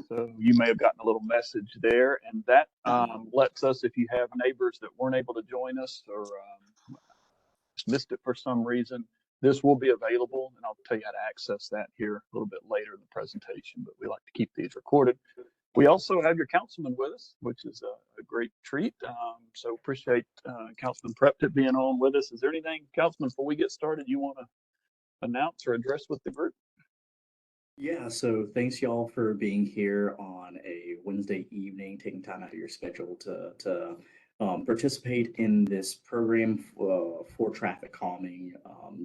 So you may have gotten a little message there, and that lets us, if you have neighbors that weren't able to join us or missed it for some reason, this will be available, and I'll tell you how to access that here a little bit later in the presentation, but we like to keep these recorded. We also have your councilman with us, which is a great treat. So appreciate Councilman Preptit being on with us. Is there anything, Councilman, before we get started, you want to announce or address with the group? Yeah, so thanks y'all for being here on a Wednesday evening, taking time out of your schedule to participate in this program for traffic calming.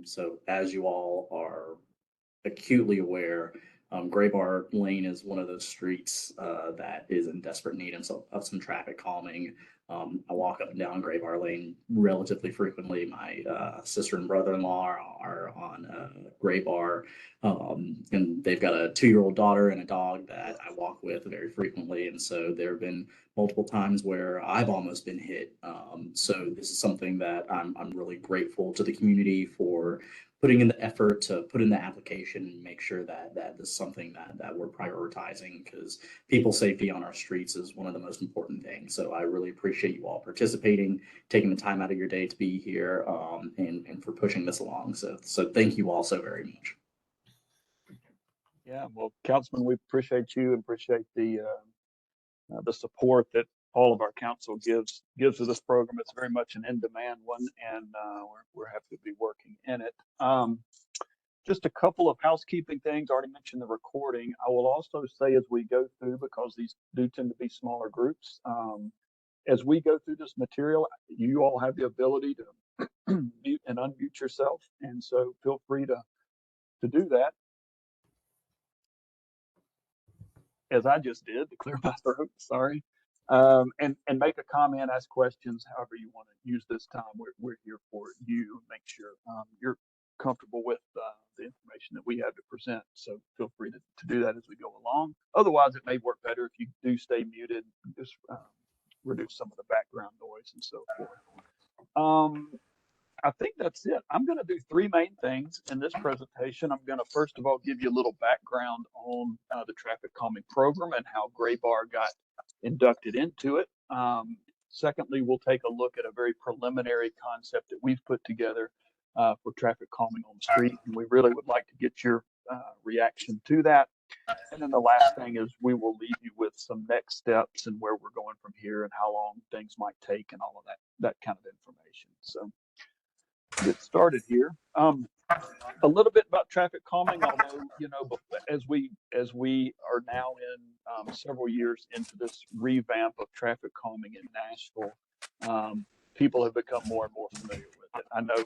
So as you all are acutely aware, Graybar Lane is one of those streets that is in desperate need of some traffic calming. I walk up and down Graybar Lane relatively frequently. My sister and brother-in-law are on Graybar, and they've got a 2-year-old daughter and a dog that I walk with very frequently. And so there have been multiple times where I've almost been hit. So this is something that I'm really grateful to the community for putting in the effort to put in the application and make sure that this is something that we're prioritizing, because people's safety on our streets is one of the most important things. So I really appreciate you all participating, taking the time out of your day to be here, and for pushing this along. So thank you all so very much. Yeah, well, Councilman, we appreciate you and appreciate the support that all of our council gives to this program. It's very much an in-demand one, and we're happy to be working in it. Just a couple of housekeeping things. I already mentioned the recording. I will also say, as we go through, because these do tend to be smaller groups, as we go through this material, you all have the ability to mute and unmute yourself, and so feel free to do that, as I just did, to clear my throat. Sorry. And make a comment, ask questions, however you want to use this time. We're here for you. Make sure you're comfortable with the information that we have to present. So feel free to do that as we go along. Otherwise, it may work better if you do stay muted, just reduce some of the background noise and so forth. I think that's it. I'm going to do 3 main things in this presentation. I'm going to first of all give you a little background on the traffic calming program and how Graybar got inducted into it. Secondly, we'll take a look at a very preliminary concept that we've put together for traffic calming on the street, and we really would like to get your reaction to that. And then the last thing is we will leave you with some next steps and where we're going from here and how long things might take and all of that kind of information. So get started here. A little bit about traffic calming, although, you know, as we are now in several years into this revamp of traffic calming in Nashville, people have become more and more familiar with it. I know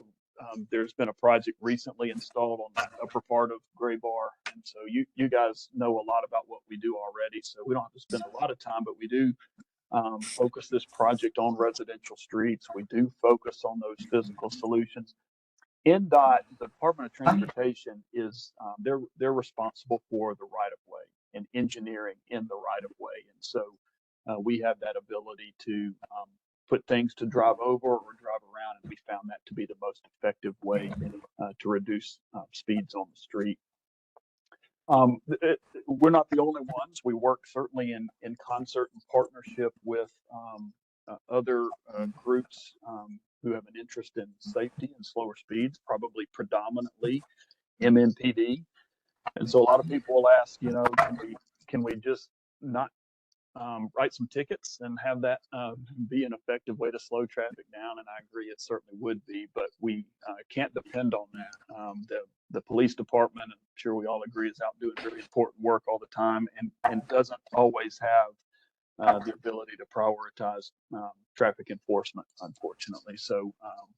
there's been a project recently installed on the upper part of Graybar, and so you guys know a lot about what we do already, so we don't have to spend a lot of time, but we do focus this project on residential streets. We do focus on those physical solutions. NDOT, the Department of Transportation, is they're responsible for the right-of-way and engineering in the right-of-way, and so we have that ability to put things to drive over or drive around, and we found that to be the most effective way to reduce speeds on the street. We're not the only ones. We work certainly in concert and partnership with other groups who have an interest in safety and slower speeds, probably predominantly MMPD. And so a lot of people will ask, you know, can we just not write some tickets and have that be an effective way to slow traffic down? And I agree, it certainly would be, but we can't depend on that. The police department, I'm sure we all agree, is out doing very important work all the time and doesn't always have the ability to prioritize traffic enforcement, unfortunately. So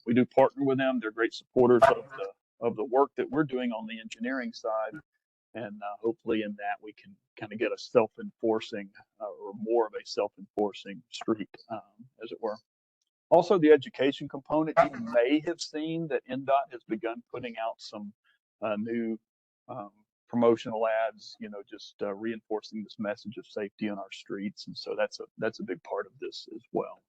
we do partner with them. They're great supporters of the work that we're doing on the engineering side. And hopefully in that we can kind of get a self-enforcing or more of a self-enforcing street, as it were. Also, the education component, you may have seen that NDOT has begun putting out some new promotional ads, you know, just reinforcing this message of safety on our streets. And so that's a big part of this as well.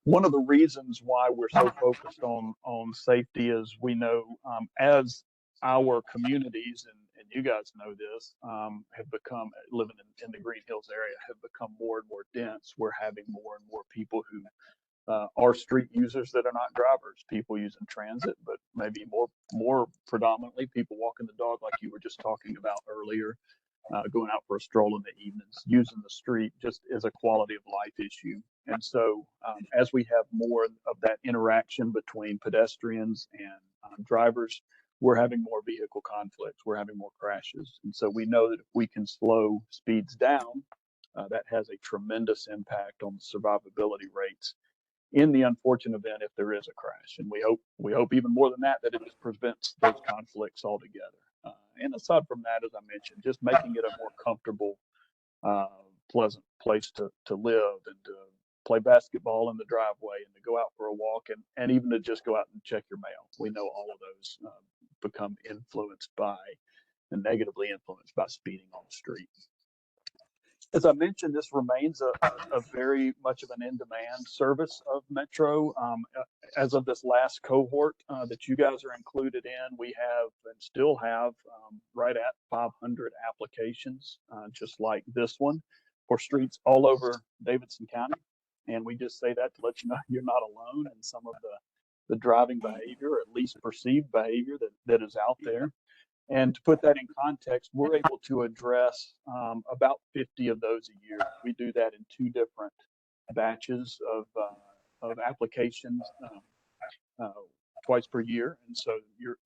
One of the reasons why we're so focused on safety is we know as our communities and and you guys know this, have become, living in the Green Hills area, have become more and more dense. We're having more and more people who are street users that are not drivers, people using transit, but maybe more predominantly people walking the dog, like you were just talking about earlier, going out for a stroll in the evenings, using the street just as a quality of life issue. And so as we have more of that interaction between pedestrians and drivers, we're having more vehicle conflicts, we're having more crashes. And so we know that if we can slow speeds down, that has a tremendous impact on the survivability rates in the unfortunate event if there is a crash. And we hope even more than that, that it just prevents those conflicts altogether. And aside from that, as I mentioned, just making it a more comfortable, pleasant place to live and to play basketball in the driveway and to go out for a walk and even to just go out and check your mail. We know all of those become influenced by and negatively influenced by speeding on the street. As I mentioned, this remains a very much of an in-demand service of Metro. As of this last cohort that you guys are included in, we have and still have right at 500 applications, just like this one, for streets all over Davidson County. And we just say that to let you know you're not alone in some of the driving behavior, or at least perceived behavior that is out there. And to put that in context, we're able to address about 50 of those a year. We do that in 2 different batches of applications twice per year, and so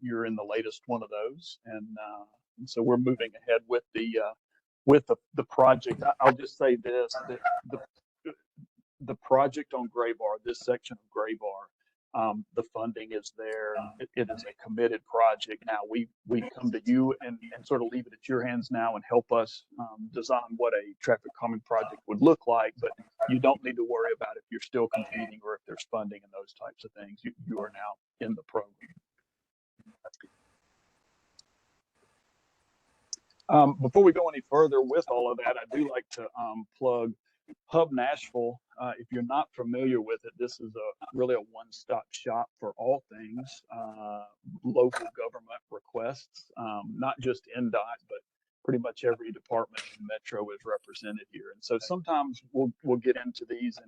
you're in the latest one of those. And so we're moving ahead with the project. I'll just say this: that the project on Graybar, this section of Graybar. The funding is there. It is a committed project. Now we come to you and sort of leave it at your hands now and help us design what a traffic calming project would look like. But you don't need to worry about if you're still competing or if there's funding and those types of things. You are now in the program. Before we go any further with all of that, I do like to plug Hub Nashville. If you're not familiar with it, this is really a one-stop shop for all things local government requests, not just NDOT, but pretty much every department in Metro is represented here. And so sometimes we'll get into these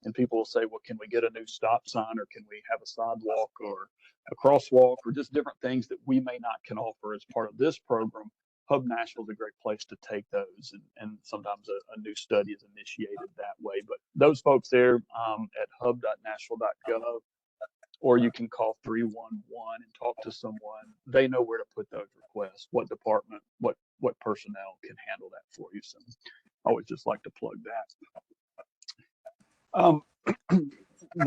and people will say, well, can we get a new stop sign, or can we have a sidewalk or a crosswalk, or just different things that we may not can offer as part of this program. Hub Nashville is a great place to take those, and sometimes a new study is initiated that way. But those folks there at hub.nashville.gov, or you can call 311 and talk to someone. They know where to put those requests, what department, what personnel can handle that for you. So I always just like to plug that.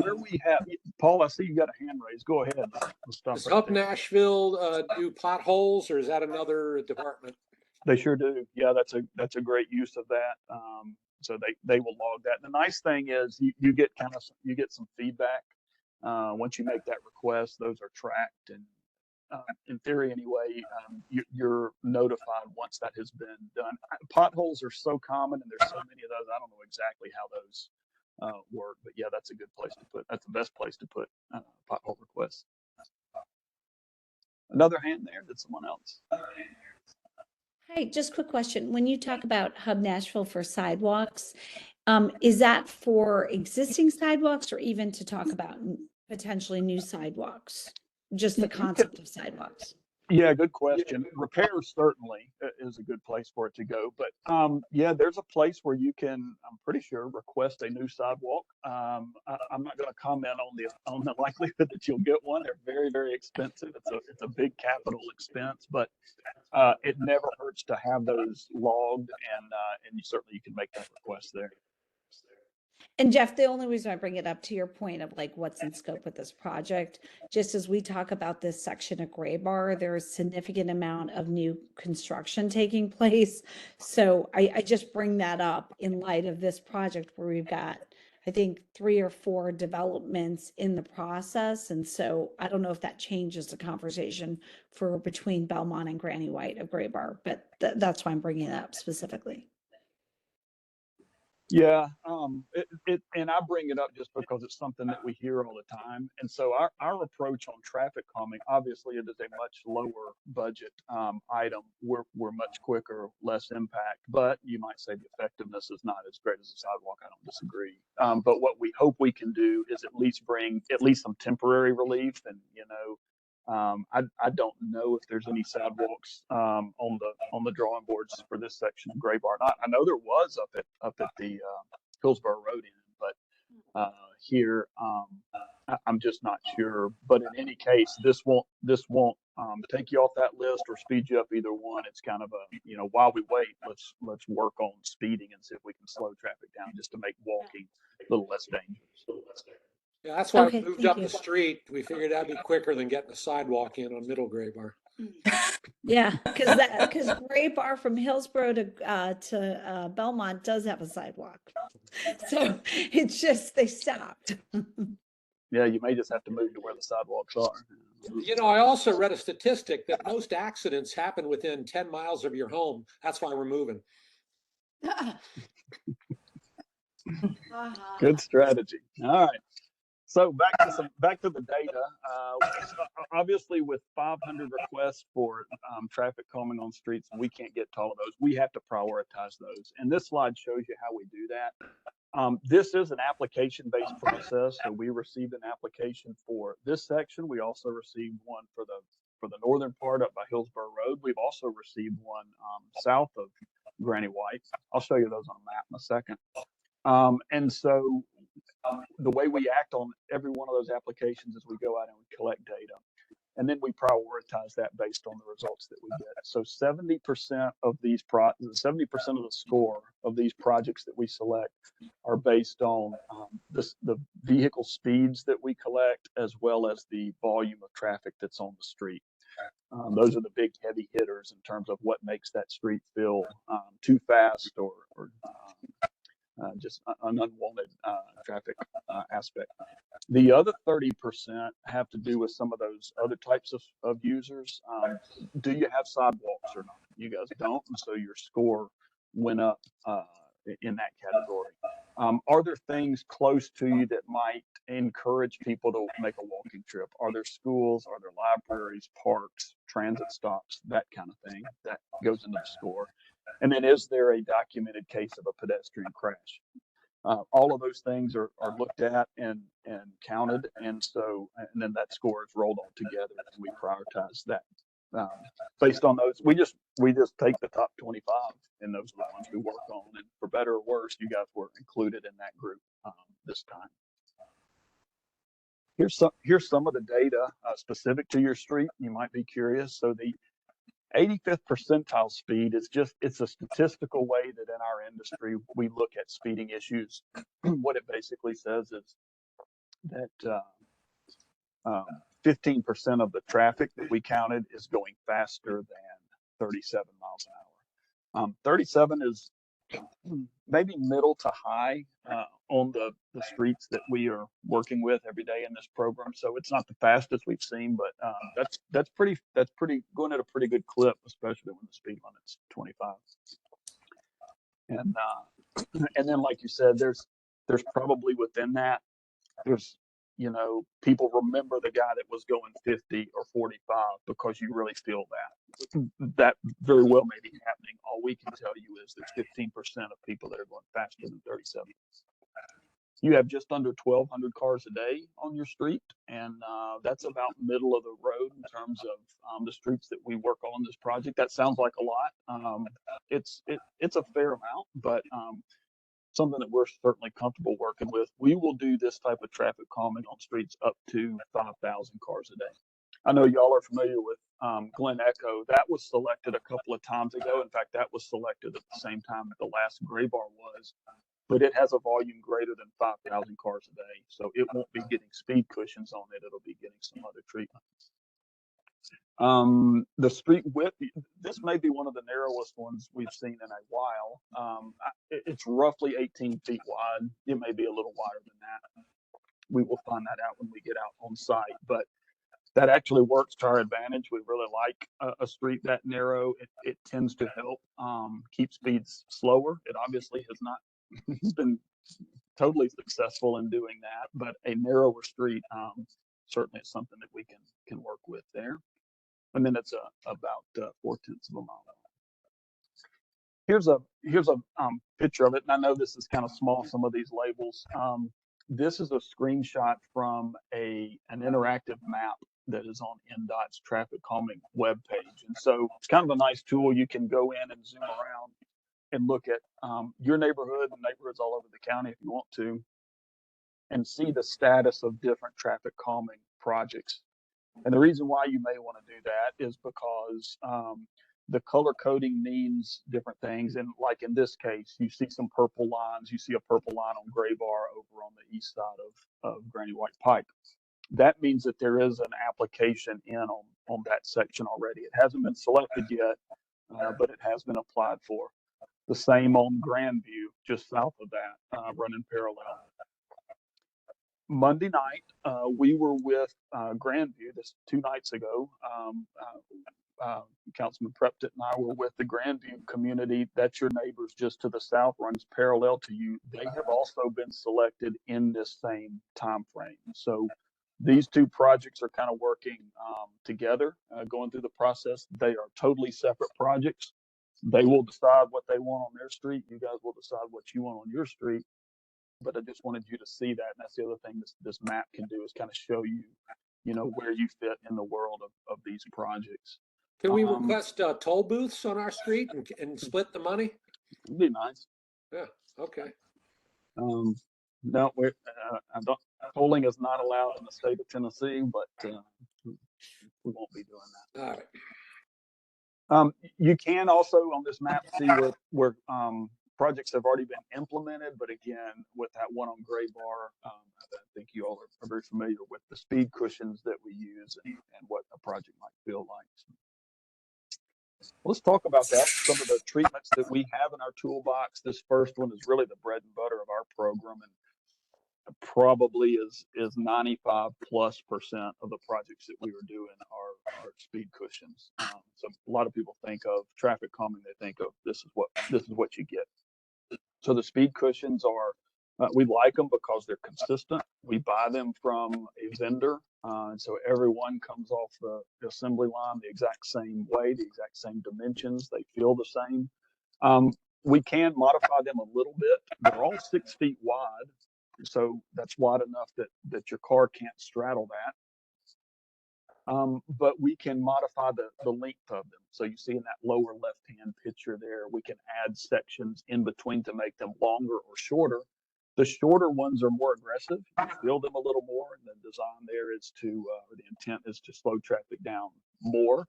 Where we have, Paul, I see you got a hand raised. Go ahead. Does Hub Nashville do potholes, or is that another department? They sure do. Yeah, that's a great use of that. So they will log that. And the nice thing is you get some feedback once you make that request. Those are tracked, and in theory anyway, you're notified once that has been done. Potholes are so common, and there's so many of those. I don't know exactly how those work, but yeah, that's a good place to put. That's the best place to put pothole requests. Another hand there. Did someone else? Hi, just quick question. When you talk about Hub Nashville for sidewalks, is that for existing sidewalks, or even to talk about potentially new sidewalks? Just the concept of sidewalks. Yeah, good question. Repairs certainly is a good place for it to go. But yeah, there's a place where you can, I'm pretty sure, request a new sidewalk. I'm not going to comment on the likelihood that you'll get one. They're very, very expensive. It's a big capital expense, but it never hurts to have those logged, and you can make that request there. And Jeff, the only reason I bring it up, to your point of like what's in scope with this project, just as we talk about this section of Graybar, there is a significant amount of new construction taking place. So I just bring that up in light of this project where we've got, I think, 3 or 4 developments in the process. And so I don't know if that changes the conversation for between Belmont and Granny White of Graybar, but that's why I'm bringing it up specifically. Yeah, and I bring it up just because it's something that we hear all the time. And so our approach on traffic calming, obviously it is a much lower budget item. We're much quicker, less impact, but you might say the effectiveness is not as great as a sidewalk. I don't disagree. But what we hope we can do is at least bring at least some temporary relief. And, I don't know if there's any sidewalks on the drawing boards for this section of Graybar. I know there was up at the Hillsborough Road end, but here I'm just not sure. But in any case, this won't take you off that list or speed you up, either one. It's kind of a, while we wait, let's work on speeding and see if we can slow traffic down just to make walking a little less dangerous. Yeah, that's why Okay, we moved thank up you. the street. We figured that'd be quicker than getting a sidewalk in on Middle Graybar. Yeah, because Graybar from Hillsborough to Belmont does have a sidewalk. So it's just they stopped. Yeah, you may just have to move to where the sidewalks are. I also read a statistic that most accidents happen within 10 miles of your home. That's why we're moving. Good strategy. All right. So back to the data. Obviously, with 500 requests for traffic calming on streets, we can't get to all of those. We have to prioritize those. And this slide shows you how we do that. This is an application-based process. So we received an application for this section. We also received one for the northern part up by Hillsborough Road. We've also received one south of Granny White. I'll show you those on a map in a second. And so the way we act on every one of those applications is we go out and we collect data, and then we prioritize that based on the results that we get. So 70% of these 70% of the score of these projects that we select are based on the vehicle speeds that we collect, as well as the volume of traffic that's on the street. Those are the big heavy hitters in terms of what makes that street feel too fast or just an unwanted traffic aspect. The other 30% have to do with some of those other types of users. Do you have sidewalks or not? You guys don't, and so your score went up in that category. Are there things close to you that might encourage people to make a walking trip? Are there schools? Are there libraries, parks, transit stops, that kind of thing? That goes into the score. And then, is there a documented case of a pedestrian crash? All of those things are looked at and counted, and then that score is rolled all together, and we prioritize that based on those. We just take the top 25, and those are the ones we work on. And for better or worse, you guys were included in that group this time. Here's some of the data specific to your street. You might be curious. So the 85th percentile speed is it's a statistical way that in our industry we look at speeding issues. What it basically says is that 15% of the traffic that we counted is going faster than 37 miles an hour. 37 is maybe middle to high on the streets that we are working with every day in this program. So it's not the fastest we've seen, but that's pretty going at a pretty good clip, especially when the speed limit's 25. And then, like you said, there's probably within that, there's people remember the guy that was going 50 or 45 because you really feel that very well may be happening. All we can tell you is there's 15% of people that are going faster than 37. You have just under 1,200 cars a day on your street, and that's about middle of the road in terms of the streets that we work on this project. That sounds like a lot. It's a fair amount, but something that we're certainly comfortable working with. We will do this type of traffic calming on streets up to 5,000 cars a day. I know y'all are familiar with Glen Echo. That was selected a couple of times ago. In fact, that was selected at the same time that the last Graybar was, but it has a volume greater than 5,000 cars a day. So it won't be getting speed cushions on it. It'll be getting some other treatment. The street width, this may be one of the narrowest ones we've seen in a while. It's roughly 18 feet wide. It may be a little wider than that. We will find that out when we get out on site, but that actually works to our advantage. We really like a street that narrow. It tends to help keep speeds slower. It obviously has not he's been totally successful in doing that, but a narrower street certainly is something that we can work with there. And then it's about 4/10 of a mile. Here's a picture of it, and I know this is kind of small, some of these labels. This is a screenshot from an interactive map that is on NDOT's traffic calming webpage. And so it's kind of a nice tool. You can go in and zoom around and look at your neighborhood and neighborhoods all over the county if you want to, and see the status of different traffic calming projects. And the reason why you may want to do that is because the color coding means different things. And like in this case, you see some purple lines. You see a purple line on Graybar over on the east side of Granny White Pike. That means that there is an application in on that section already. It hasn't been selected yet, but it has been applied for. The same on Grandview, just south of that, running parallel. Monday night, we were with Grandview, this 2 nights ago. Councilman Preptit and I were with the Grandview community. That's your neighbors just to the south, runs parallel to you. They have also been selected in this same time frame. So these two projects are kind of working together, going through the process. They are totally separate projects. They will decide what they want on their street. You guys will decide what you want on your street. But I just wanted you to see that. And that's the other thing this map can do, is kind of show you, where you fit in the world of these projects. Can we request toll booths on our street and split the money? It'd be nice. Yeah, okay. No, tolling is not allowed in the state of Tennessee, but we won't be doing that. All right. You can also on this map see where projects have already been implemented, but again, with that one on Graybar, I think you all are very familiar with the speed cushions that we use and what a project might feel like. Let's talk about that. Some of the treatments that we have in our toolbox. This first one is really the bread and butter of our program, and probably is 95+% of the projects that we are doing are speed cushions. So a lot of people think of traffic calming, they think of this is what you get. So the speed cushions are, we like them because they're consistent. We buy them from a vendor, and so everyone comes off the assembly line the exact same way, the exact same dimensions. They feel the same. We can modify them a little bit. They're all 6 feet wide, so that's wide enough that your car can't straddle that. But we can modify the length of them. So you see in that lower left-hand picture there, we can add sections in between to make them longer or shorter. The shorter ones are more aggressive. You feel them a little more, and the design there is the intent is to slow traffic down more.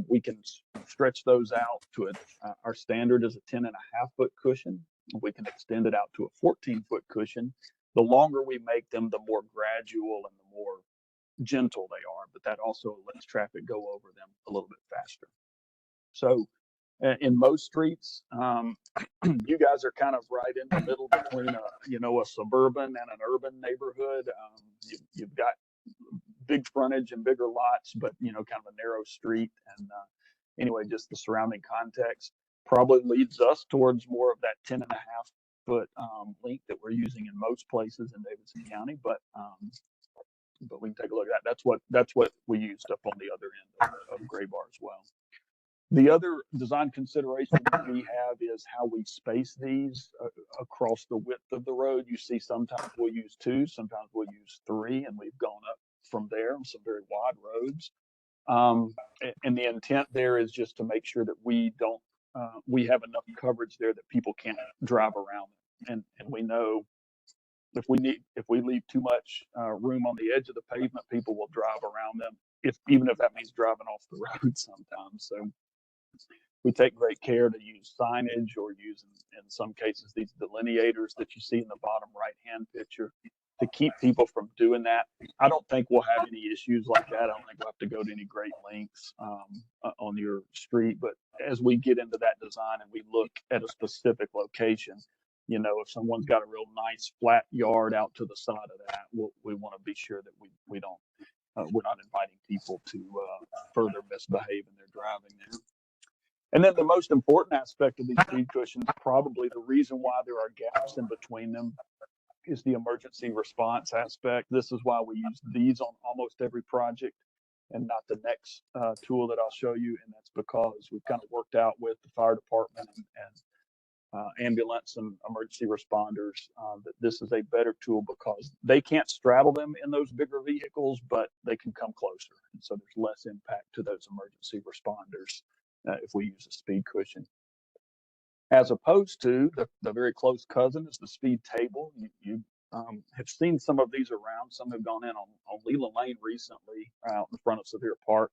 We can stretch those out to our standard is a 10.5-foot cushion. We can extend it out to a 14-foot cushion. The longer we make them, the more gradual and the more gentle they are, but that also lets traffic go over them a little bit faster. So in most streets, you guys are kind of right in the middle between a suburban and an urban neighborhood. You've got big frontage and bigger lots, but kind of a narrow street. And anyway, just the surrounding context probably leads us towards more of that 10.5-foot length that we're using in most places in Davidson County. But we can take a look at that. That's what we used up on the other end of Graybar as well. The other design consideration that we have is how we space these across the width of the road. You see, sometimes we'll use 2, sometimes we'll use 3, and we've gone up from there on some very wide roads. And the intent there is just to make sure that we have enough coverage there that people can't drive around. And we know if we leave too much room on the edge of the pavement, people will drive around them, even if that means driving off the road sometimes. So we take great care to use signage or use, in some cases, these delineators that you see in the bottom right-hand picture to keep people from doing that. I don't think we'll have any issues like that. I don't think we'll have to go to any great lengths on your street. But as we get into that design and we look at a specific location, if someone's got a real nice flat yard out to the side of that, we want to be sure that we don't, we're not inviting people to further misbehave in their driving there. And then the most important aspect of these speed cushions, probably the reason why there are gaps in between them, is the emergency response aspect. This is why we use these on almost every project and not the next tool that I'll show you. And that's because we've kind of worked out with the fire department and ambulance and emergency responders that this is a better tool because they can't straddle them in those bigger vehicles, but they can come closer. And so there's less impact to those emergency responders if we use a speed cushion. As opposed to the very close cousin is the speed table. You have seen some of these around. Some have gone in on Leland Lane recently out in front of Sevier Park.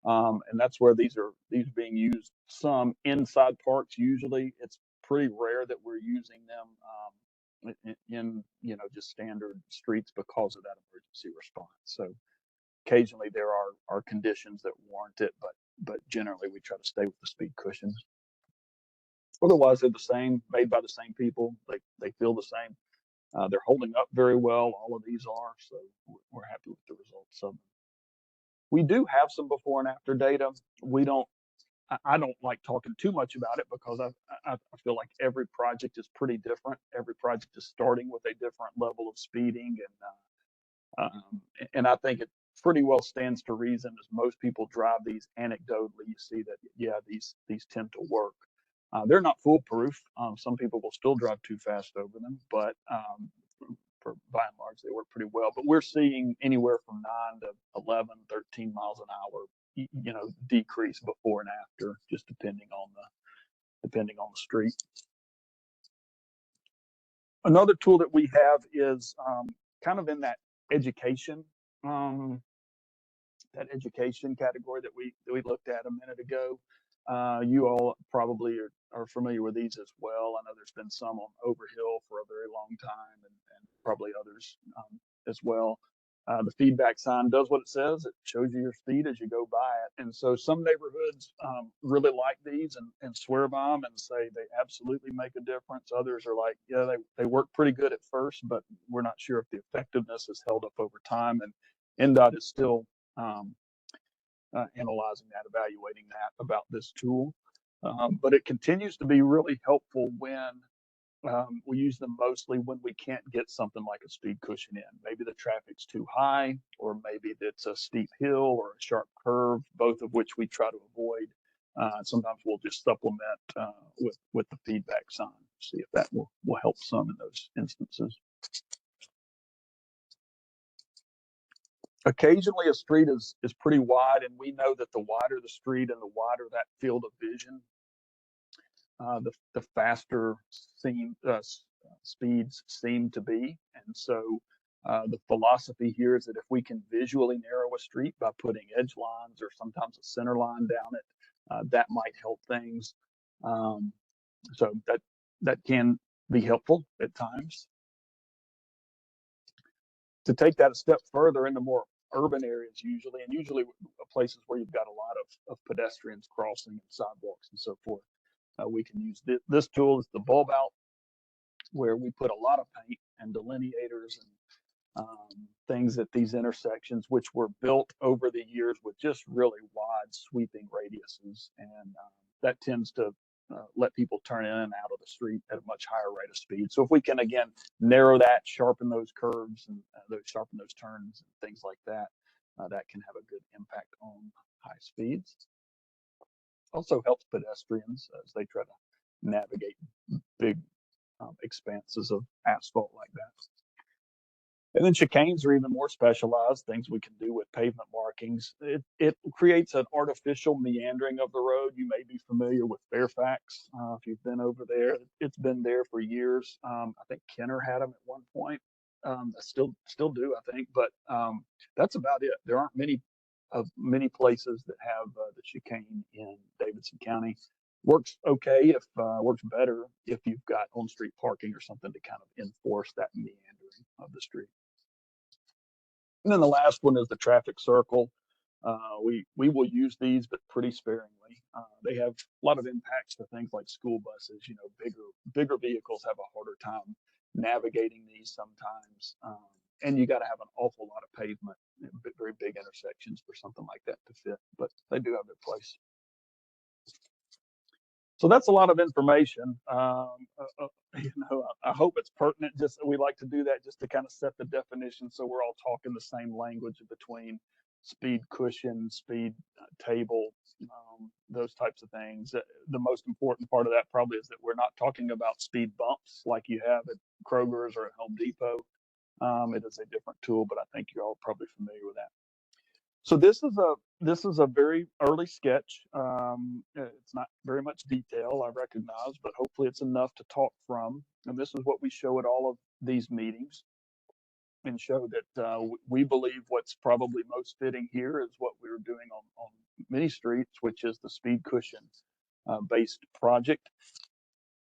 And that's where these are being used some inside parks. Usually it's pretty rare that we're using them in just standard streets because of that emergency response. So occasionally there are conditions that warrant it, but generally we try to stay with the speed cushions. Otherwise, they're the same, made by the same people. They feel the same. They're holding up very well. All of these are, so we're happy with the results of them. We do have some before and after data. I don't like talking too much about it because I feel like every project is pretty different. Every project is starting with a different level of speeding, and I think it pretty well stands to reason as most people drive these anecdotally. You see that, yeah, these tend to work. They're not foolproof. Some people will still drive too fast over them, but by and large, they work pretty well. But we're seeing anywhere from 9 to 11, 13 miles an hour, decrease before and after, just depending on the street. Another tool that we have is kind of in that education category that we looked at a minute ago. You all probably are familiar with these as well. I know there's been some on Overhill for a very long time and probably others as well. The feedback sign does what it says. It shows you your speed as you go by it. And so some neighborhoods really like these and swear by them and say they absolutely make a difference. Others are like, yeah, they work pretty good at first, but we're not sure if the effectiveness is held up over time. And NDOT is still analyzing that, evaluating that about this tool. But it continues to be really helpful when we use them mostly when we can't get something like a speed cushion in. Maybe the traffic's too high, or maybe it's a steep hill or a sharp curve, both of which we try to avoid. Sometimes we'll just supplement with the feedback sign, see if that will help some in those instances. Occasionally a street is pretty wide, and we know that the wider the street and the wider that field of vision, the faster speeds seem to be. And so the philosophy here is that if we can visually narrow a street by putting edge lines or sometimes a center line down it, that might help things. So that can be helpful at times. To take that a step further into more urban areas, usually places where you've got a lot of pedestrians crossing and sidewalks and so forth, we can use this tool. Is the bulb out, where we put a lot of paint and delineators and things at these intersections, which were built over the years with just really wide sweeping radiuses, and that tends to let people turn in and out of the street at a much higher rate of speed. So if we can, again, narrow that, sharpen those curves and sharpen those turns and things like that, that can have a good impact on high speeds. Also helps pedestrians as they try to navigate big expanses of asphalt like that. And then chicanes are even more specialized, things we can do with pavement markings. It creates an artificial meandering of the road. You may be familiar with Fairfax if you've been over there. It's been there for years. I think Kenner had them at one point. Still do, I think, but that's about it. There aren't many places that have the chicane in Davidson County. Works okay works better if you've got on-street parking or something to kind of enforce that meandering of the street. And then the last one is the traffic circle. We will use these, but pretty sparingly. They have a lot of impacts to things like school buses. Bigger vehicles have a harder time navigating these sometimes, and you got to have an awful lot of pavement, very big intersections for something like that to fit. But they do have their place. So that's a lot of information. I hope it's pertinent. Just we like to do that just to kind of set the definition, so we're all talking the same language between speed cushion, speed table, those types of things. The most important part of that probably is that we're not talking about speed bumps like you have at Kroger's or at Home Depot. It is a different tool, but I think you're all probably familiar with that. So this is a very early sketch. It's not very much detail, I recognize, but hopefully it's enough to talk from. And this is what we show at all of these meetings, and show that we believe what's probably most fitting here is what we were doing on many streets, which is the speed cushion based project.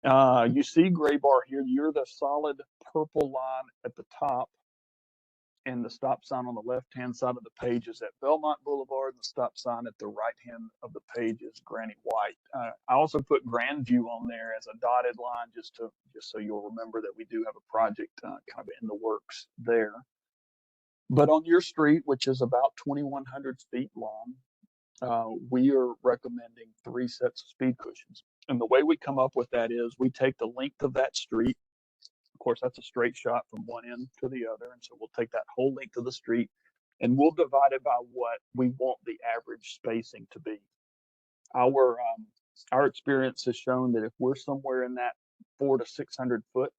You see Graybar here. You're the solid purple line at the top, and the stop sign on the left-hand side of the page is at Belmont Boulevard, and the stop sign at the right-hand of the page is Granny White. I also put Grandview on there as a dotted line, just so you'll remember that we do have a project kind of in the works there. But on your street, which is about 2,100 feet long, we are recommending 3 sets of speed cushions. And the way we come up with that is we take the length of that street. Of course, that's a straight shot from one end to the other. And so we'll take that whole length of the street and we'll divide it by what we want the average spacing to be. Our experience has shown that if we're somewhere in that 400 to 600 foot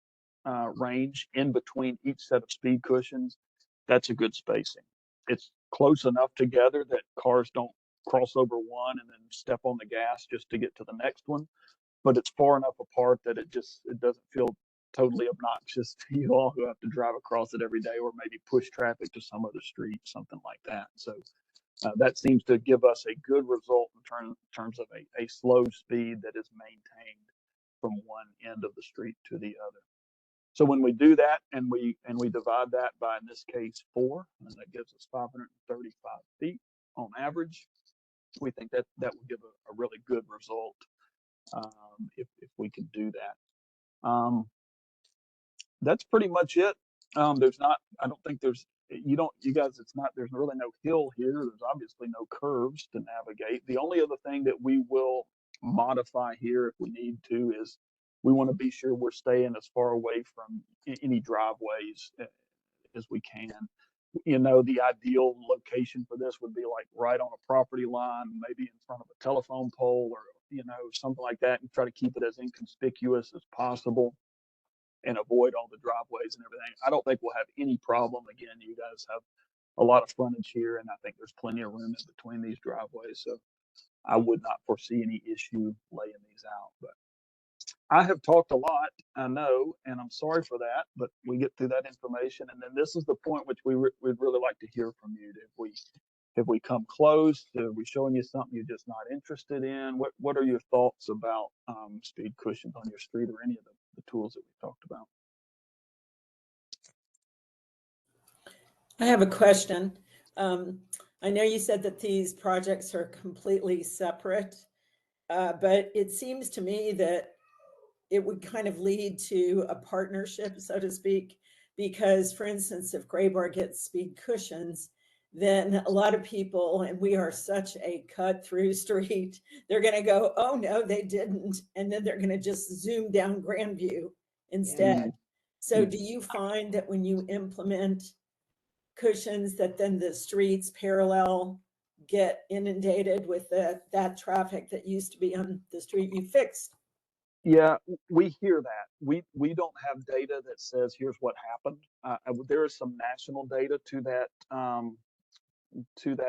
range in between each set of speed cushions, that's a good spacing. It's close enough together that cars don't cross over one and then step on the gas just to get to the next one, but it's far enough apart that it doesn't feel totally obnoxious to you all who have to drive across it every day, or maybe push traffic to some other street, something like that. So that seems to give us a good result in terms of a slow speed that is maintained from one end of the street to the other. So when we do that and we divide that by, in this case, 4, and that gives us 535 feet on average, we think that would give a really good result if we can do that. That's pretty much it. I don't think there's really no hill here. There's obviously no curves to navigate. The only other thing that we will modify here if we need to is we want to be sure we're staying as far away from any driveways as we can. The ideal location for this would be like right on a property line, maybe in front of a telephone pole, or something like that, and try to keep it as inconspicuous as possible and avoid all the driveways and everything. I don't think we'll have any problem. Again, you guys have a lot of frontage here, and I think there's plenty of room in between these driveways, so I would not foresee any issue laying these out. But I have talked a lot, I know, and I'm sorry for that, but we get through that information, and then this is the point which we'd really like to hear from you. Have we come close? Are we showing you something you're just not interested in? What are your thoughts about speed cushions on your street, or any of the tools that we talked about? I have a question. I know you said that these projects are completely separate, but it seems to me that it would kind of lead to a partnership, so to speak, because, for instance, if Graybar gets speed cushions, then a lot of people, and we are such a cut-through street, they're going to go, oh, no, they didn't. And then they're going to just zoom down Grandview instead. So do you find that when you implement cushions that then the streets parallel get inundated with that traffic that used to be on the street you fixed? Yeah, we hear that. We don't have data that says here's what happened. There is some national data to that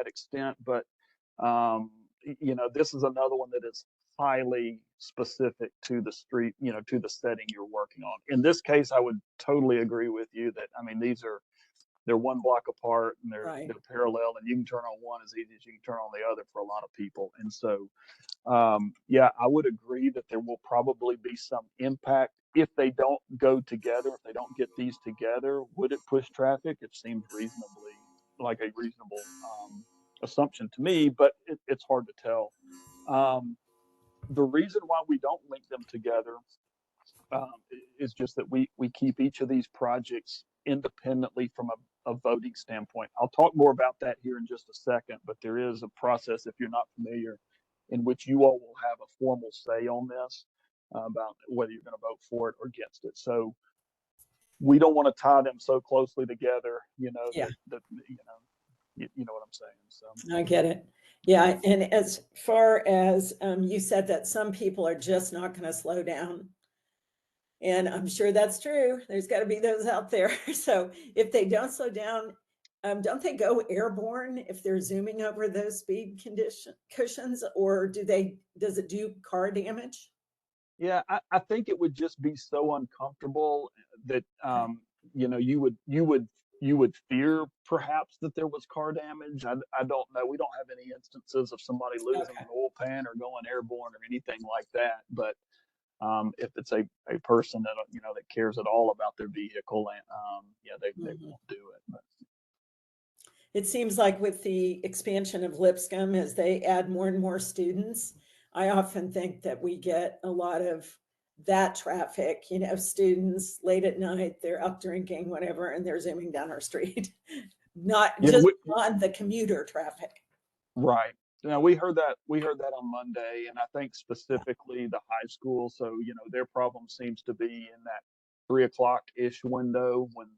extent, but this is another one that is highly specific to the street, to the setting you're working on. In this case, I would totally agree with you that, they're one block apart, and they're parallel, and you can turn on one as easy as you can turn on the other for a lot of people. And so, I would agree that there will probably be some impact if they don't go together. If they don't get these together, would it push traffic? It seems reasonably like a reasonable assumption to me, but it's hard to tell. The reason why we don't link them together is just that we keep each of these projects independently from a voting standpoint. I'll talk more about that here in just a second, but there is a process, if you're not familiar, in which you all will have a formal say on this about whether you're going to vote for it or against it. So we don't want to tie them so closely together, Yeah. that you know what I'm saying. So I get it. Yeah, and as far as you said that some people are just not going to slow down. And I'm sure that's true. There's got to be those out there. So if they don't slow down, don't they go airborne if they're zooming over those speed cushions, or does it do car damage? yeah, I think it would just be so uncomfortable that you would fear perhaps that there was car damage. I don't know. We don't have any instances of somebody losing Okay. an oil pan or going airborne or anything like that. But if it's a person that that cares at all about their vehicle, and they Mhm. won't do it. But It seems like with the expansion of Lipscomb, as they add more and more students, I often think that we get a lot of that traffic, students late at night, they're up drinking, whatever, and they're zooming down our street. Not yeah, just on the commuter traffic. right. Now we heard that on Monday, and I think specifically the high school. So their problem seems to be in that 3 o'clock ish window when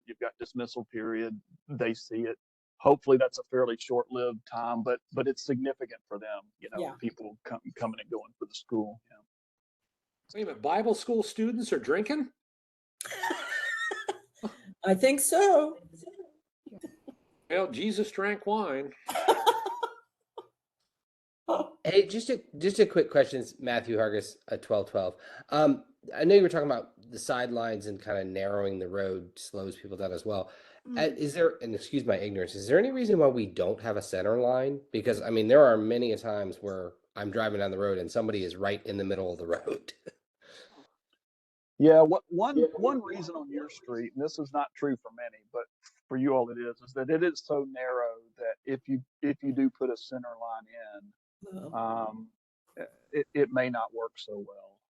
you've got dismissal period. They see it. Hopefully that's a fairly short-lived time, but it's significant for them. Yeah. People coming and going for the school. Wait a minute, Bible school students are drinking? I think so. Well, Jesus drank wine. Hey, just a quick question, it's Matthew Hargis at 1212. I know you were talking about the sidelines and kind of narrowing the road slows people down as well. Is there, and excuse my ignorance, is there any reason why we don't have a center line? Because I mean, there are many a times where I'm driving down the road and somebody is right in the middle of the road. Yeah, one reason on your street, and this is not true for many, but for you all it is that it is so narrow that if you do put a center line in, it may not work so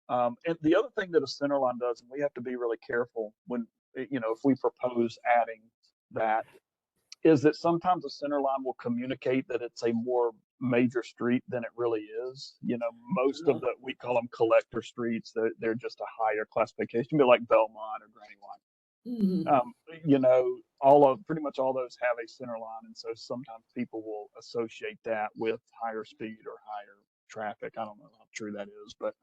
well. And the other thing that a center line does, and we have to be really careful when if we propose adding that, is that sometimes a center line will communicate that it's a more major street than it really is. Most of we call them collector streets. They're just a higher classification, but like Belmont or Granny White. Mhm. Pretty much all those have a center line, and so sometimes people will associate that with higher speed or higher traffic. I don't know how true that is, but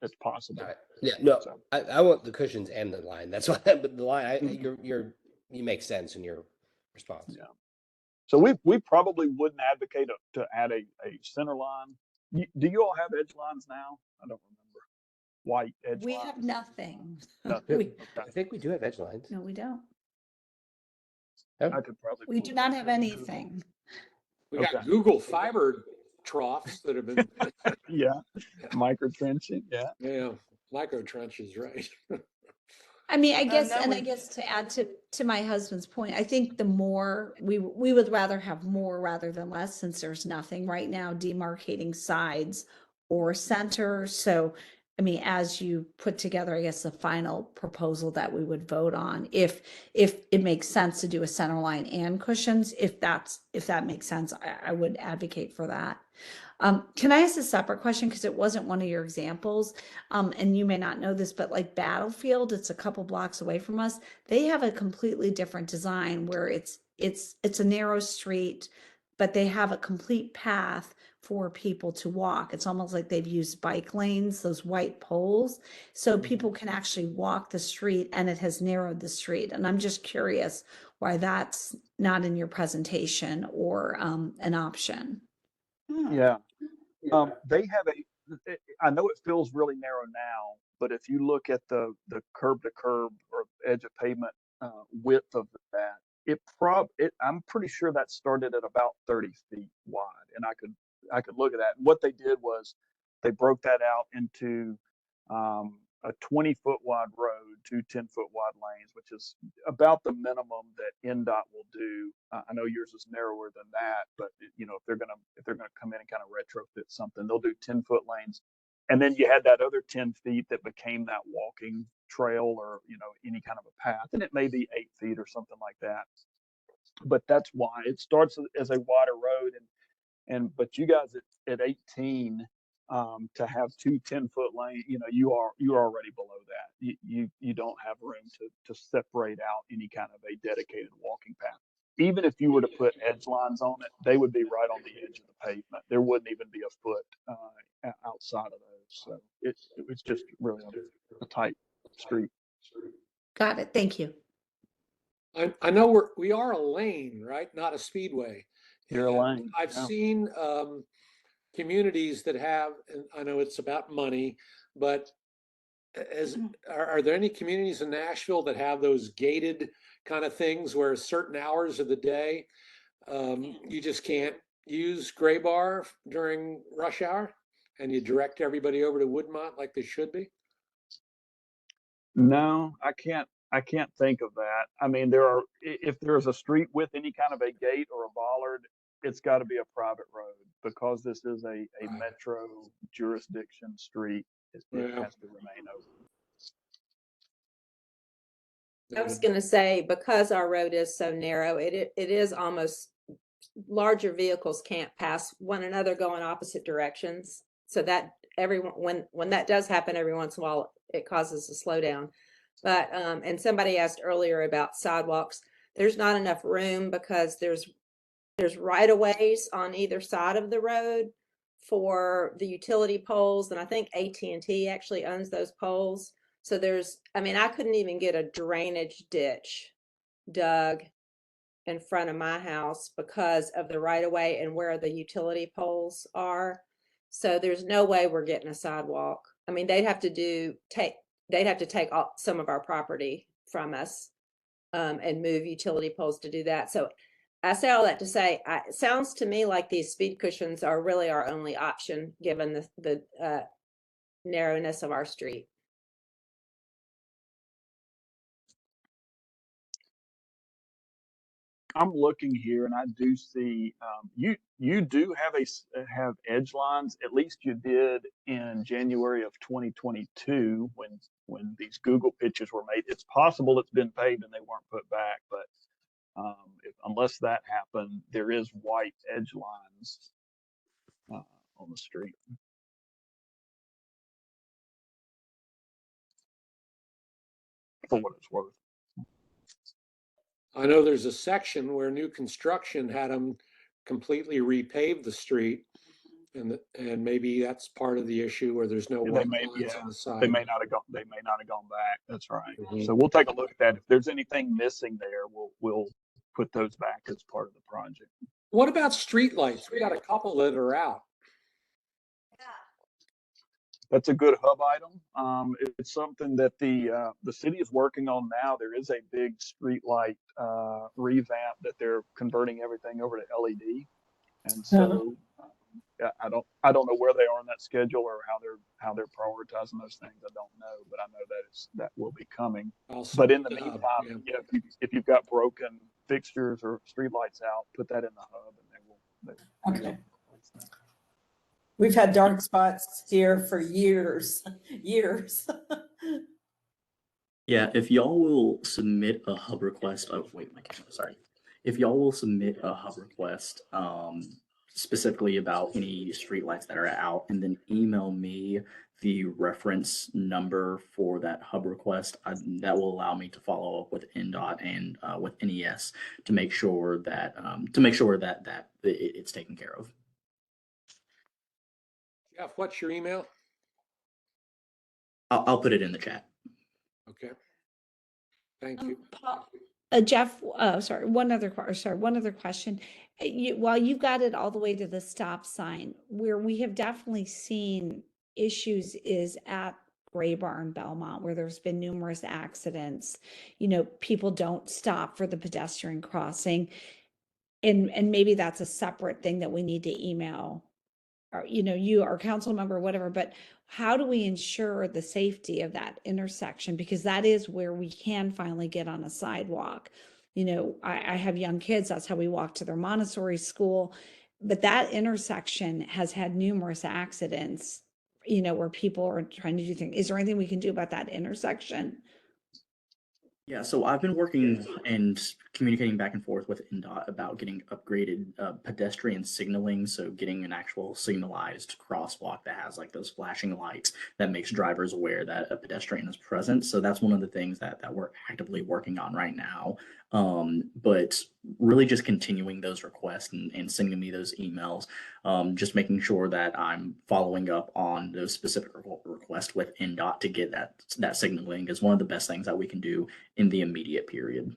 that's possible. Got it. Yeah, no, So, I want the cushions and the line. That's why, but the line, Mhm. you make sense in your response. Yeah. So we probably wouldn't advocate to add a center line. Do you all have edge lines now? I don't remember. White edge We lines? have nothing. Nothing. We, I think we do have edge lines. no, we don't. I could probably. We pull do it not up have on anything. We got Okay. Google fiber troughs that have been, Google. Yeah. Micro trenching. Yeah. yeah, micro trenches, right? I mean, I guess, that and I would- guess to add to my husband's point, I think the more we would rather have more rather than less, since there's nothing right now demarcating sides or center. So, I mean, as you put together, I guess the final proposal that we would vote on, if it makes sense to do a center line and cushions, if that makes sense, I would advocate for that. Can I ask a separate question? Because it wasn't one of your examples. And you may not know this, but like Battlefield, it's a couple blocks away from us. They have a completely different design where it's a narrow street, but they have a complete path for people to walk. It's almost like they've used bike lanes, those white poles, so people can actually walk the street, and it has narrowed the street. And I'm just curious why that's not in your presentation or an option. Yeah. They have I know it feels really narrow now, but if you look at the curb to curb or edge of pavement width of that, I'm pretty sure that started at about 30 feet wide, and I could look at that. And what they did was they broke that out into a 20-foot wide road, two 10-foot wide lanes, which is about the minimum that NDOT will do. I know yours is narrower than that, but if they're gonna come in and kind of retrofit something, they'll do 10-foot lanes. And then you had that other 10 feet that became that walking trail or any kind of a path, and it may be 8 feet or something like that. But that's why it starts as a wider road, But you guys at 18, to have two 10-foot lane, you're already below that. You don't have room to separate out any kind of a dedicated walking path. Even if you were to put edge lines on it, they would be right on the edge of the pavement. There wouldn't even be a foot outside of those. So it's just really a tight street. Got it. Thank you. I know we are a lane, right? Not a speedway. You're a And lane. I've Yeah. seen communities that have, and I know it's about money, but are there any communities in Nashville that have those gated kind of things where certain hours of the day you just can't use Graybar during rush hour, and you direct everybody over to Woodmont like they should be? No, I can't think of that. I mean, if there's a street with any kind of a gate or a bollard, it's got to be a private road because this is a metro jurisdiction street. It has to remain open. I was going to say, because our road is so narrow, it is almost, larger vehicles can't pass one another going opposite directions. So that everyone, when that does happen every once in a while, it causes a slowdown. But and somebody asked earlier about sidewalks. There's not enough room because there's right of ways on either side of the road for the utility poles, and I think AT&T actually owns those poles. So I mean, I couldn't even get a drainage ditch dug in front of my house because of the right of way and where the utility poles are. So there's no way we're getting a sidewalk. I mean, they'd have to take some of our property from us and move utility poles to do that. So I say all that to say, it sounds to me like these speed cushions are really our only option given the narrowness of our street. I'm looking here and I do see you do have edge lines. At least you did in January of 2022 when these Google pitches were made. It's possible it's been paved and they weren't put back, but unless that happened, there is white edge lines on the street. For what it's worth. I know there's a section where new construction had them completely repave the street, and maybe that's part of the issue where there's no white lines on the side. They may not have gone back. That's right. So we'll take a look at that. If there's anything missing there, we'll put those back as part of the project. What about street lights? We got a couple that are out. That's a good hub item. It's something that the city is working on now. There is a big street light revamp that they're converting everything over to LED, and so I don't know where they are on that schedule or how they're prioritizing those things. I don't know, but I know that will be coming. But in the meantime, if you've got broken fixtures or street lights out, put that in the hub, and they will. Okay. We've had dark spots here for years. Yeah, if y'all will submit a hub request, oh wait, my camera, sorry. If y'all will submit a hub request specifically about any streetlights that are out, and then email me the reference number for that hub request, that will allow me to follow up with NDOT and with NES to make sure that it's taken care of. Jeff, what's your email? I'll put it in the chat. Okay. Thank you. Jeff, sorry, one other question. While you've got it all the way to the stop sign, where we have definitely seen issues is at Graybar and Belmont, where there's been numerous accidents. People don't stop for the pedestrian crossing. And maybe that's a separate thing that we need to email, or, you, our council member, whatever, but how do we ensure the safety of that intersection? Because that is where we can finally get on a sidewalk. I have young kids, that's how we walk to their Montessori school, but that intersection has had numerous accidents, where people are trying to do things. Is there anything we can do about that intersection? Yeah, so I've been working and communicating back and forth with NDOT about getting upgraded pedestrian signaling. So getting an actual signalized crosswalk that has like those flashing lights that makes drivers aware that a pedestrian is present. So that's one of the things that we're actively working on right now. But really just continuing those requests and sending me those emails, just making sure that I'm following up on those specific requests with NDOT to get that signaling is one of the best things that we can do in the immediate period.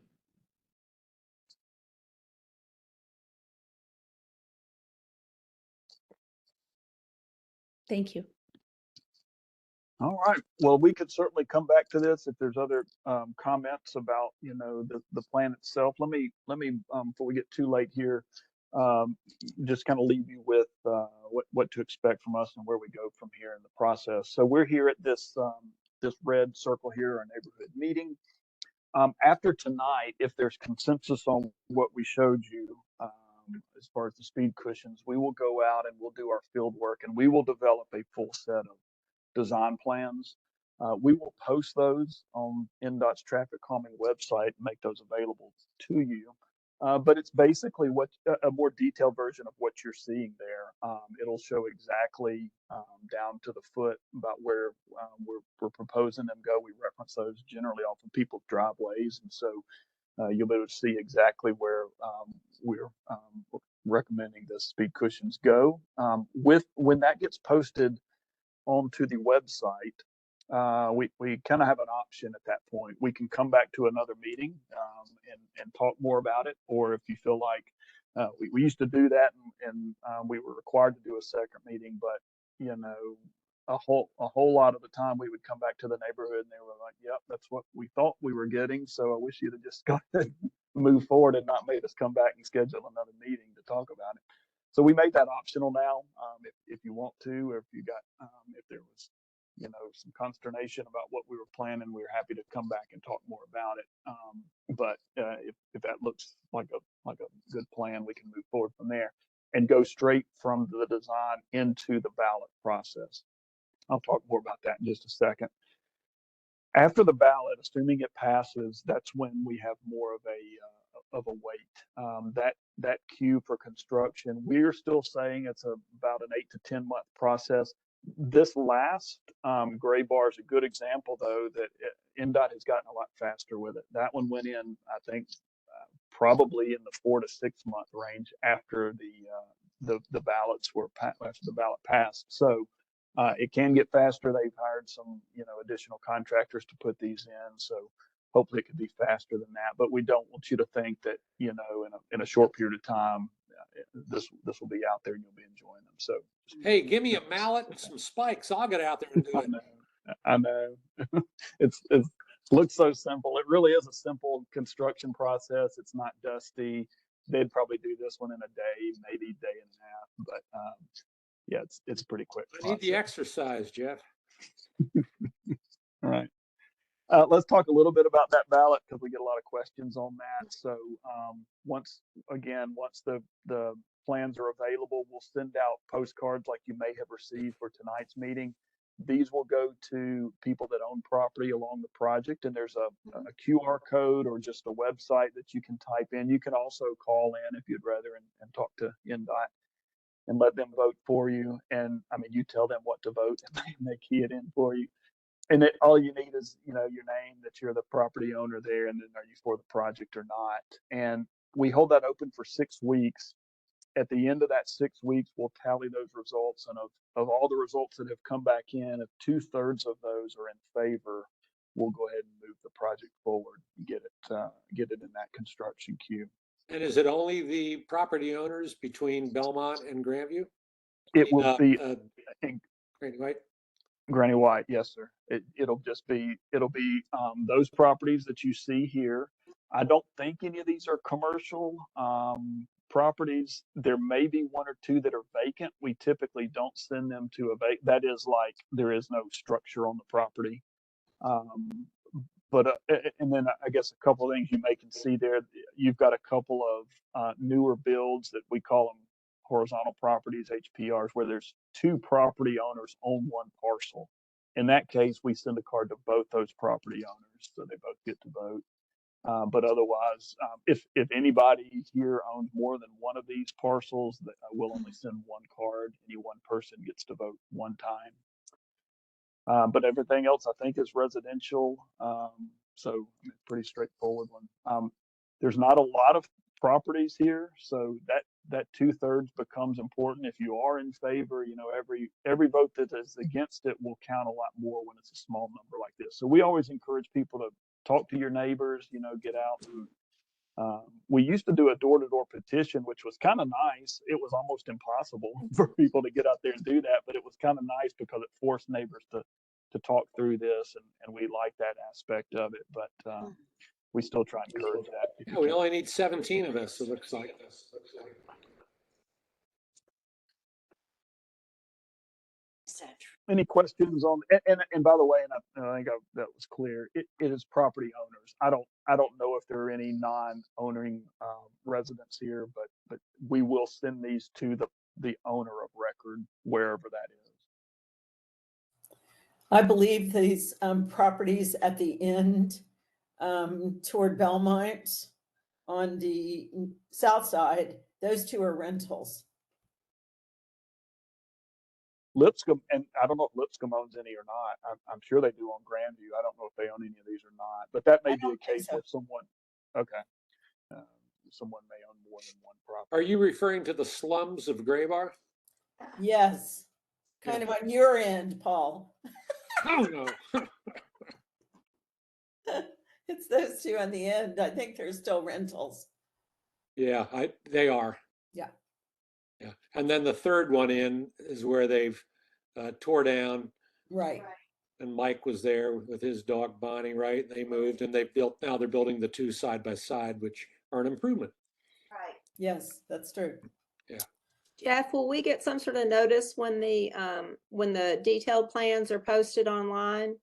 Thank you. All right. Well, we could certainly come back to this if there's other comments about, you know, the plan itself. Let me before we get too late here, just kind of leave you with what to expect from us and where we go from here in the process. So we're here at this this red circle here, our neighborhood meeting. After tonight, if there's consensus on what we showed you as far as the speed cushions, we will go out and we'll do our field work and we will develop a full set of design plans. We will post those on NDOT's Traffic Calming website and make those available to you. But it's basically what a more detailed version of what you're seeing there. It'll show exactly down to the foot about where we're proposing them go. We reference those generally off of people's driveways, and so you'll be able to see exactly where we're recommending the speed cushions go. When that gets posted onto the website, we kind of have an option at that point. We can come back to another meeting and talk more about it, or if you feel like we used to do that and we were required to do a second meeting, but you know, a whole lot of the time we would come back to the neighborhood and they were like, "Yep, that's what we thought we were getting." So I wish you'd have just got to move forward and not made us come back and schedule another meeting to talk about it. So we made that optional now, if you want to, or if you got, if there was, you know, some consternation about what we were planning, we were happy to come back and talk more about it. But if that looks like a good plan, we can move forward from there and go straight from the design into the ballot process. I'll talk more about that in just a second. After the ballot, assuming it passes, that's when we have more of a wait. That queue for construction, we're still saying it's about an 8 to 10 month process. This last Graybar is a good example, though, that NDOT has gotten a lot faster with it. That one went in, I think, probably in the 4 to 6 month range after the ballots were after the ballot passed. So it can get faster. They've hired some, you know, additional contractors to put these in. So hopefully it could be faster than that. But we don't want you to think that, you know, in a short period of time, this will be out there and you'll be enjoying them. So Hey, give me a mallet and some spikes. I'll get out there and do I it. know, I know. It looks so simple. It really is a simple construction process. It's not dusty. They'd probably do this one in a day, maybe day and a half. But yeah, it's a pretty quick I need the process. exercise, Jeff. All right. Let's talk a little bit about that ballot because we get a lot of questions on that. So once the plans are available, we'll send out postcards like you may have received for tonight's meeting. These will go to people that own property along the project, and there's a QR code or just a website that you can type in. You can also call in if you'd rather and talk to NDOT and let them vote for you. And I mean, you tell them what to vote and they key it in for you. And all you need is, you know, your name, that you're the property owner there, and then are you for the project or not. And we hold that open for 6 weeks. At the end of that 6 weeks, we'll tally those results, and of all the results that have come back in, if 2/3 of those are in favor, we'll go ahead and move the project forward and get it in that construction queue. And is it only the property owners between Belmont and Grandview? It will be in Granny White? Granny White, yes, sir. It'll be those properties that you see here. I don't think any of these are commercial properties. There may be one or two that are vacant. We typically don't send them to a vacant. That is like there is no structure on the property. But and then I guess a couple of things you may can see there. You've got a couple of newer builds that we call them horizontal properties, HPRs, where there's two property owners on one parcel. In that case, we send a card to both those property owners, so they both get to vote. But otherwise, if anybody here owns more than one of these parcels, we'll only send one card. Any one person gets to vote one time. But everything else I think is residential. So pretty straightforward one. There's not a lot of properties here, so that 2/3 becomes important. If you are in favor, every vote that is against it will count a lot more when it's a small number like this. So we always encourage people to talk to your neighbors, get out. And, we used to do a door-to-door petition, which was kind of nice. It was almost impossible for people to get out there and do that, but it was kind of nice because it forced neighbors to talk through this, and we like that aspect of it. But we still try and encourage that. Yeah, we only need 17 of us, it looks like. Any questions on, and by the way, and I think that was clear, it is property owners. I don't know if there are any non-owning residents here, but we will send these to the owner of record, wherever that is. I believe these properties at the end toward Belmont on the south side, those two are rentals. Lipscomb, and I don't know if Lipscomb owns any or not. I'm sure they do on Grandview. I don't know if they own any of these or not, but that may be a case where someone may own more than one property. Are you referring to the slums of Graybar? Yes, kind of on your end, Paul. Oh, no. It's those two on the end. I think they're still rentals. Yeah, they are. Yeah. Yeah. And then the third one in is where they've tore down. Right. And Mike was there with his dog Bonnie, right? They moved and now they're building the two side by side, which are an improvement. Right. Yes, that's true. Yeah. Jeff, will we get some sort of notice when the detailed plans are posted online?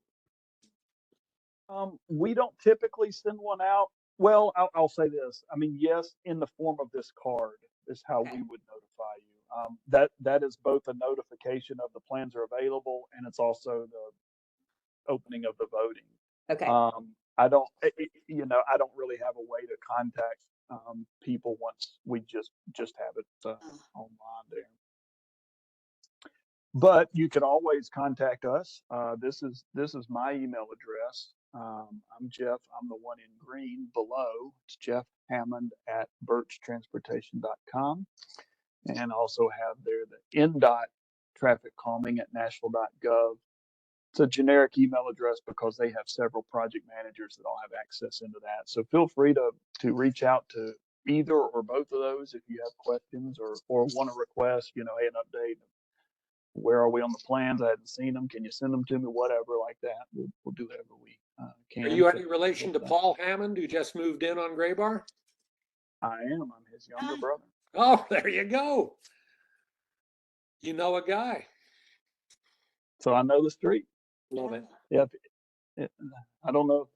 We don't typically send one out. Well, I'll say this. I mean, yes, in the form of this card is how we would notify you. That is both a notification of the plans are available, and it's also the opening of the voting. Okay. I don't really have a way to contact people once we just have it online there. But you can always contact us. This is my email address. I'm Jeff. I'm the one in green below. It's Jeff Hammond at birchtransportation.com. And also have there the NDOT TrafficCalming.Nashville.gov. It's a generic email address because they have several project managers that all have access into that. So feel free to reach out to either or both of those if you have questions or want to request, hey, an update. Where are we on the plans? I hadn't seen them. Can you send them to me? Whatever, like that. We'll do whatever we can. Are you any relation to Paul Hammond, who just moved in on Graybar? I am. I'm his younger brother. Oh, there you go. You know a guy. So I know the street. Love it. Yeah. I don't know.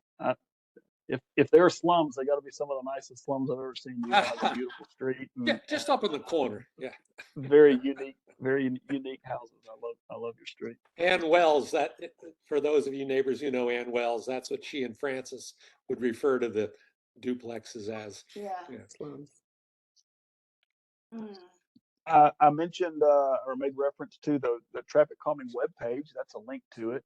If there are slums, they got to be some of the nicest slums I've ever seen. You know, it's a beautiful street. And, yeah, just up in the corner. Yeah. Very unique houses. I love your street. Ann Wells, that for those of you neighbors who know Ann Wells, that's what she and Francis would refer to the duplexes as. Yeah. Slums. I mentioned or made reference to the traffic calming webpage. That's a link to it.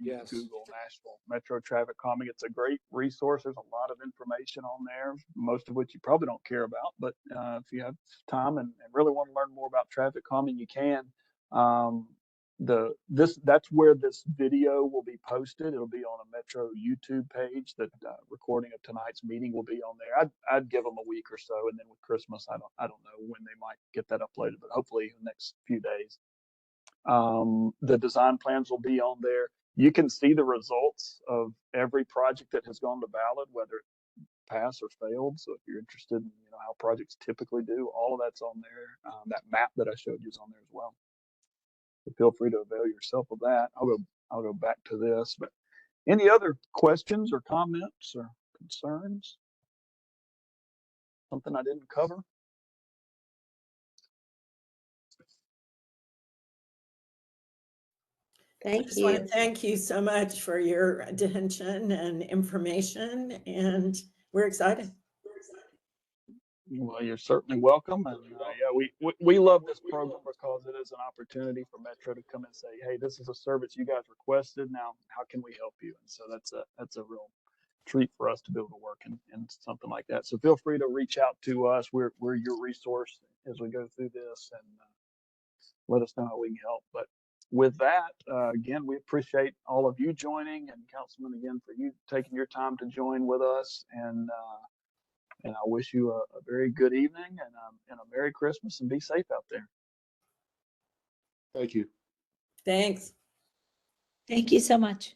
Yes. Google Nashville Metro Traffic Calming. It's a great resource. There's a lot of information on there, most of which you probably don't care about. But if you have time and really want to learn more about traffic calming, you can. That's where this video will be posted. It'll be on a Metro YouTube page. That recording of tonight's meeting will be on there. I'd give them a week or so, and then with Christmas, I don't know when they might get that uploaded, but hopefully in the next few days. The design plans will be on there. You can see the results of every project that has gone to ballot, whether it passed or failed. So if you're interested in how projects typically do, all of that's on there. That map that I showed you is on there as well. So feel free to avail yourself of that. I'll go back to this. But any other questions or comments or concerns? Something I didn't cover? Thank I just want you. to thank you so much for your attention and information. And we're excited. Well, you're certainly welcome. And yeah, we love this program because it is an opportunity for Metro to come and say, hey, this is a service you guys requested. Now, how can we help you? And so that's a real treat for us to be able to work in something like that. So feel free to reach out to us. We're your resource as we go through this, and let us know how we can help. But with that, again, we appreciate all of you joining, and Councilman, again, for you taking your time to join with us. And I wish you a very good evening and a Merry Christmas, and be safe out there. Thank you. Thanks. Thank you so much.